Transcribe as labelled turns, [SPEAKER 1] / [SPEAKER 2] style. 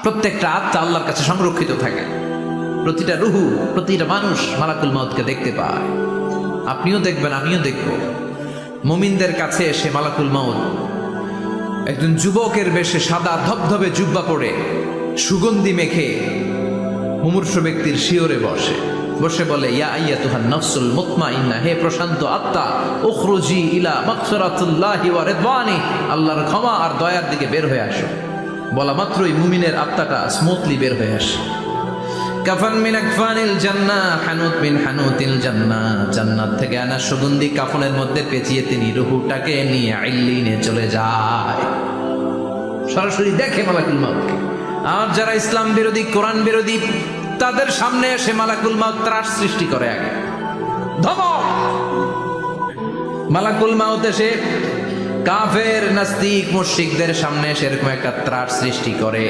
[SPEAKER 1] প্রত্যেকটা আত্মা আল্লাহর কাছে সংরক্ষিত থাকে। প্রতিটা রুহু, প্রতিটা মানুষ মালাকুল মউতকে দেখতে পায়। আপনিও দেখবেন, আমিও দেখব। মুমিনদের কাছে এসে মালাকুল মউত একজন যুবকের বেশে সাদা ধবধবে জুব্বা পরে সুগন্ধি মেখে মুমূর্ষু ব্যক্তির শিয়রে বসে বলে, ইয়া আইয়াতুহান নাফসুল মুতমাইন্নাহ, হে প্রশান্ত আত্মা, উখরুজি ইলা মাগফিরাতুল্লাহি ওয়া রিদওয়ানি, আল্লাহর ক্ষমা আর দয়ার দিকে বের হয়ে আসো। বলা মাত্রই মুমিনের আত্মাটা স্মুথলি বের হয়ে আসে। কাফান মিন আকফানিল জান্নাহ, হানুত মিন হানুতিল জান্নাহ, জান্নাত থেকে আনা সুগন্ধি কাফনের মধ্যে পেঁচিয়ে তিনি রূহটাকে নিয়ে ইল্লিনে চলে যায়। সরাসরি দেখে মালাকুল মউতকে। আর যারা ইসলাম বিরোধী, কোরআন বিরোধী, তাদের সামনে এসে মালাকুল মউত ত্রাস সৃষ্টি করে। আগে ধমক, মালাকুল মউত এসে কাফের, নাস্তিক, মুশরিকদের সামনে এসে এরকম একটা ত্রাস সৃষ্টি করে।